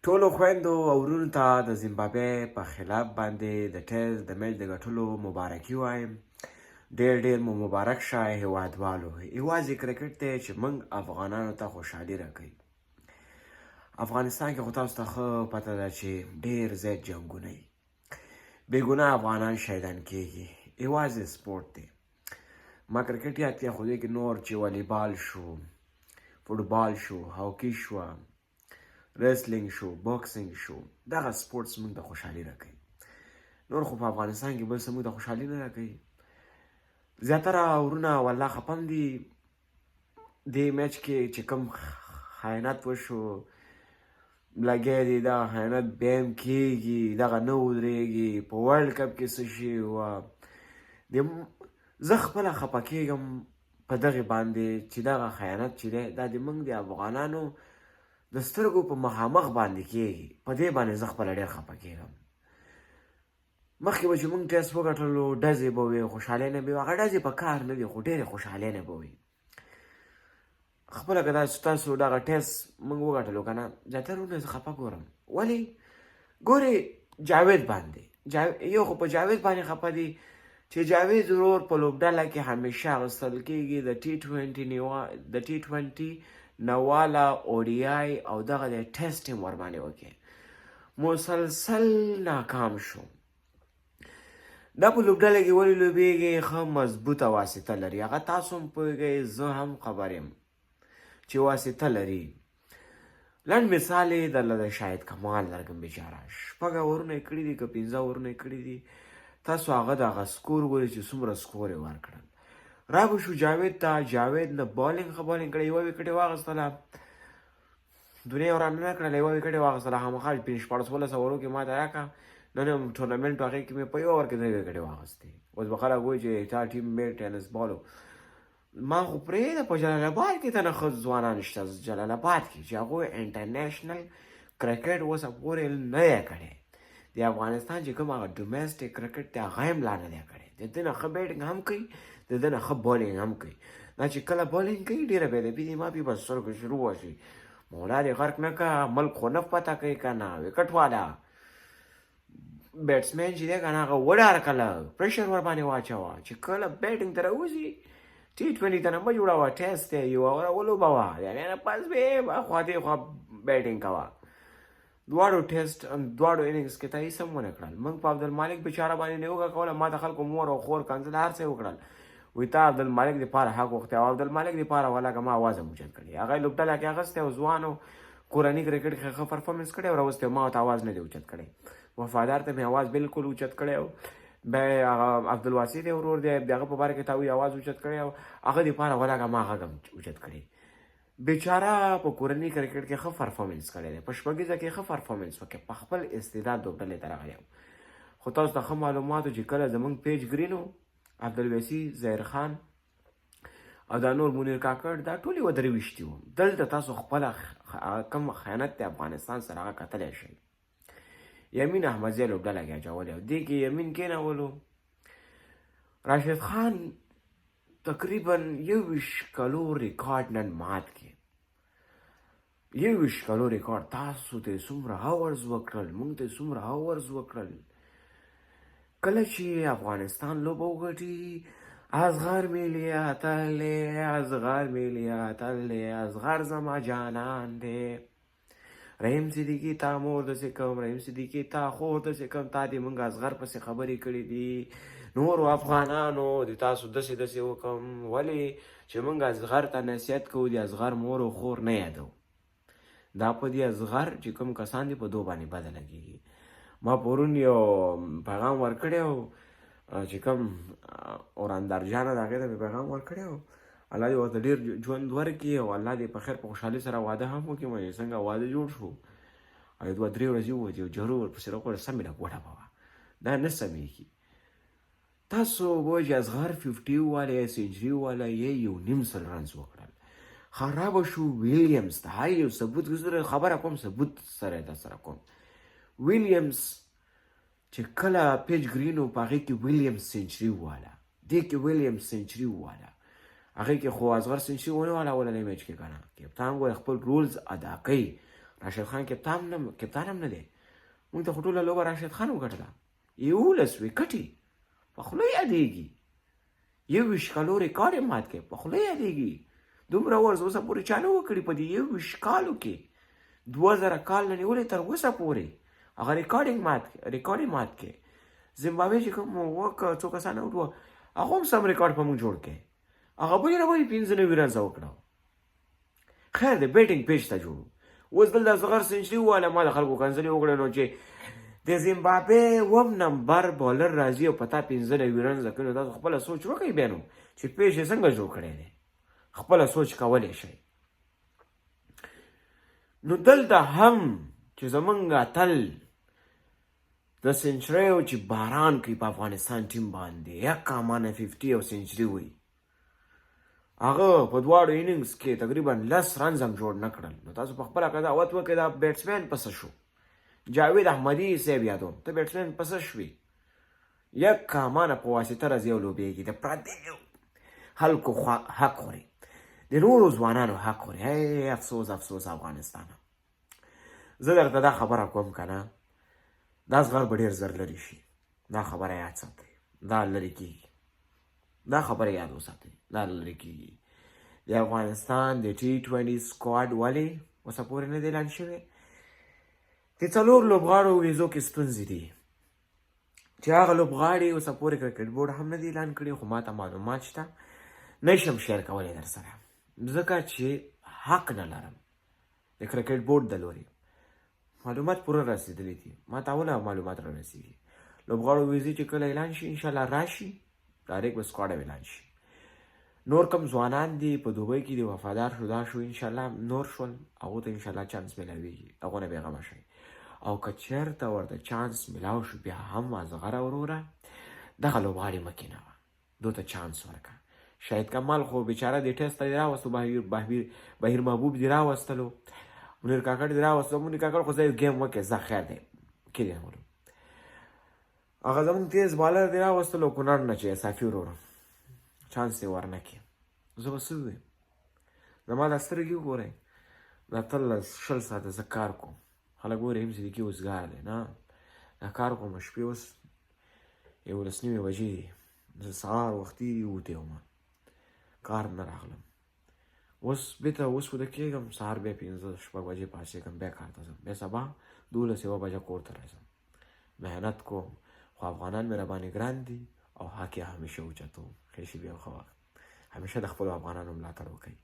ټولو خویندو او ورونو ته د زیمبابوې په خلاف باندې د ټیسټ د میچ د ګټلو مبارکي وایم. ډېر مو مبارک شه هیوادوالو. یوازې کرکټ دی چې موږ افغانانو ته خوشحالي راکوي. افغانستان کې خو تاسو ته ښه پته ده چې ډېر زیات جنګونه وي. بېګناه افغانان شهیدان کېږي. یوازې سپورټ دی. ما کرکټ یاد کړی، خو دې کې نور چې والیبال شو، فوټبال شو، هاکي شوه، ریسلینګ شو، باکسینګ شو، دغه سپورټس موږ ته خوشحالي راکوي. نور خو په افغانستان کې بل څه موږ ته خوشحالي نه راکوي. زیاتره ورونه والله خپم دي دې میچ کې چې کوم خیانت وشو، لګیا دي دغه خیانت بیا هم کېږي، دغه نه ودرېږي. په ورلډ کپ کې څه شي وه، زه خپله خفه کېږم په دغې باندې چې دغه خیانت چې دی دا د موږ د افغانانو د سترګو په مخامخ باندې کېږي. په دې باندې زه خپله ډېر خفه کېږم. مخکې به چې موږ ټیسټ وګټلو، ډزې به وې، خوشحالۍ نه به وي. هغه ډزې په کار نه دي، خو ډېرې خوشحالۍ نه به وي. خپله که تاسو دغه ټیسټ موږ وګټلو که نه، زیاتره ورونه زه خفه ګورم. ولې ګورې جاوید باندې، یو خو په جاوید باندې خفه دي چې جاوید ورور په لوبډله کې همیشه اخیستل کېږي د T20 نواله اوډیای او دغه د ټیسټ هم ورباندې وکړي. مسلسل ناکام شو. دا په لوبډله کې ولې لوبېږي؟ ښه مضبوطه واسطه لري. هغه تاسو هم پوهېږئ، زه هم خبر یم چې واسطه لري. لنډ مثال یې درله د شاهد کمال درکړم. بېچاره 6 اورونه یې کړي دي که 15 اورونه یې کړي دي. تاسو هغه دغه سکور ګورئ چې څومره سکور یې ورکړل. را به شو جاوید ته. جاوید نه بالینګ ښه بالینګ کړی، یوه وکټ یې واخیستله، دنیا یې ورانه نه کړله، یوه وکټ یې واخیستله. خامخا 14 اورو کې ماته راکړه. نن هم ټورنمنټ په هغې کې مې په یو اوور کې 3 وکټې واخیستې. اوس به خلک وایي چې تا ټیم میټ ټینس بالو. ما خو پرېږده، په جلال آباد کې ته نه ښه ځوانان شته، جلال آباد کې چې هغوی انټرنیشنل کرکټ اوسه پورې نه دی کړی. د افغانستان چې کوم هغه ډومیسټک کرکټ دی هغه هم لا نه دی کړی. د ده نه ښه بیټینګ هم کوي، د ده نه ښه بالینګ هم کوي. دا چې کله بالینګ کوي ډېره بېادبي دي. ما بې بس سترګو شروع وشي، مولا دې غرق نه که، ملک خو نه پته کوي که نه. وکټ والا بیټسمین چې دی که نه، هغه وډاره کله پریشر ورباندې واچوه چې کله بیټینګ ته راوځي. T20 ته نه مه جوړوه، ټیسټ دی، یوه اوره ولوبوه، د هغې نه پس به خوا دې خوا بیټینګ کوه. دواړو ټیسټ دواړو اننګز کې ته هېڅ هم ونه کړل. موږ په عبدالمالک بیچاره باندې نیوکه کوله. ما د خلکو مور او خور کنځل، هر څه یې وکړل. وایي تا عبدالمالک دپاره حق غوښتی او عبدالمالک دپاره ولکه ما اواز هم اوچت کړی. هغه یې لوبډله کې اخیستی او ځوان او کورني کرکټ کې ښه پرفارمنس کړی او راوستی. ما ورته اواز نه دی اوچت کړی. وفادار ته مې اواز بالکل اوچت کړی او بیا هغه عبدالواسي دی ورور دی، د هغه په باره کې تا وایي اواز اوچت کړی او هغه دپاره ولکه ما غږ هم اوچت کړی. بیچاره په کورني کرکټ کې ښه پرفارمنس کړی دی، په شپږیزه کې ښه پرفارمنس وکړی، په خپل استعداد لوبډلې ته راغلی. خو تاسو ته ښه معلومات چې کله زموږ پیج ګرین و، عبدالواسي، ظاهر خان او دا نور منیر کاکړ، دا ټول یوه درویشتي وو. دلته تاسو خپله کوم خیانت دی افغانستان سره هغه کتلی شئ. یمین احمدزی لوبډله کې اچولی او دې کې یمین کېنولو. راشد خان تقریبا 21 کلو ریکارډ نن مات کې. 21 کلو ریکارډ. تاسو ته څومره هاورز وکړل، موږ ته څومره هاورز وکړل. کله چې افغانستان لوبه وګټي، اصغر ملی اتل دی، اصغر ملی اتل دی، اصغر زما جانان دی. رحیم صدیقي تا مور داسې کوم، رحیم صدیقي تا خور داسې کوم، تا دې موږ اصغر پسې خبرې کړې دي. نورو افغانانو د تاسو داسې وکړم. ولې چې موږ اصغر ته نصیحت کوو، د اصغر مور او خور نه یادو. دا په دې اصغر چې کوم کسان دي په دو باندې بده لګېږي. ما پرون یو پیغام ورکړی و چې کوم اوراندار جانه د هغې ته مې پیغام ورکړی و. الله دې ورته ډېر ژوند ورکړي او الله دې په خیر په خوشحالۍ سره واده هم وکړي. مې څنګه واده جوړ شو او 2-3 ورځې ووتې او جرو ورپسې راغوړه، سمې له ګوډه به وه. دا نه سمېږي. تاسو وایئ چې اصغر 50 والا یا سینچري والا یا 1.5 رنز وکړل. خرابه شو ویلیمز ته. هر یو ثبوت خبره کوم، ثبوت سره در سره کوم. ویلیمز چې کله پیج ګرین و په هغې کې ویلیمز سینچري والا، دې کې ویلیمز سینچري والا، هغې کې خو اصغر سینچري ونه والا ولنی میچ کې که نه. کپتان ګوره خپل رولز ادا کوي، راشد خان کپتان هم نه دی. موږ ته خو ټوله لوبه راشد خان وګټله. 11 وکټې په خوله یادېږي. 21 کالو ریکارډ یې مات کړی، په خوله یادېږي. دومره ورځ اوسه پورې چا نه وکړي په دې 21 کالو کې. 2000 کال نه نیولې تر اوسه پورې هغه ریکارډ یې مات کړی. زیمبابوې چې کوم څو کسان اوټ وه هغه هم سم ریکارډ په موږ جوړ کړی. هغه بلې نه وایي 95 رنزه وکړه. خیر دی بیټینګ پیچ ته جوړو. اوس دلته زغر سنچري وواله ما د خلکو کنځلې وکړې نو چې د زیمبابوې 9 نمبر بالر راځي او په تا 95 رنزه کوي. تاسو خپله سوچ وکړئ بیا نو چې پیچ یې څنګه جوړ کړی دی. خپله سوچ کولی شئ. نو دلته هم چې زمونږ اتل د سنچریو چې باران کوي په افغانستان ټیم باندې یکه مانه 50 او سنچري وي. هغه په دواړو اننګز کې تقریبا 10 رنز هم جوړ نه کړل. نو تاسو په خپله قضاوت وکړئ دا بیټسمین پسه شو. جاوید احمدي صاحب یادوم ته بیټسمین پسه شوي. یکه مانه په واسطه راځي او لوبېږي. د پردیو خلکو حق خوري، د نورو ځوانانو حق خوري. هی افسوس افغانستان. زه درته دا خبره کوم که نه دا زغر به ډېر زر لرې شي. دا خبره یاد ساتئ. دا لرې کېږي. دا خبره یاد وساتئ. دا لرې کېږي. د افغانستان د T20 سکواډ ولې اوسه پورې نه دی اعلان شوی؟ د 4 لوبغاړو ویزو کې ستونزې دي چې هغه لوبغاړي اوسه پورې کرکټ بورډ هم نه دی اعلان کړي. خو ما ته معلومات شته نشم شیر کولی در سره ځکه چې حق نه لرم د کرکټ بورډ د لوري. معلومات پوره رسېدلي دي. ما ته اول معلومات را رسېږي. لوبغاړو ویزې چې کله اعلان شي انشاءالله راشي ډایرکټ به سکواډ اعلان شي. نور کم ځوانان دي په دوبۍ کې دي وفادار شو دا شو انشاءالله نور شول هغو ته انشاءالله چانس میلاویږي. هغو نه بېغمه شئ. او که چېرته ورته چانس میلاو شو بیا هم ازغره وروره دغه لوبغاړي مه کینوه. دو ته چانس ورکړه. شاید کمال خو بیچاره دې ټیسټ ته دې راوستو. بهیر محبوب دې راوستلو. منیر کاکړ دې راوستو. منیر کاکړ خو زه ګیم وکړې زه خیر دی کلي ولو. هغه زمونږ تیز بالر دې راوستلو کونړ نه چې صافي وروره چانس یې ورنه کړي. زه به څه ووایم؟ زما دا سترګې وګورئ دا 20 ساعته زه کار کوم. خلک وایي رحیم صدیقي اوزګار دی. نه دا کار کوم شپې اوس 11 بجې دي. زه سهار وختي وتی وم کار نه راغلم. اوس بېرته اوس ویده کېږم سهار بیا 5-6 بجې پاڅېږم بیا کار ته ځم. بیا سبا 12 بجه کور ته راځم. محنت کوم خو افغانان مې راباندې ګران دي او حق یې همیشه اوچتوم. ښه شي بیا ښه وخت. همیشه د خپلو افغانانو ملاتړ وکړئ.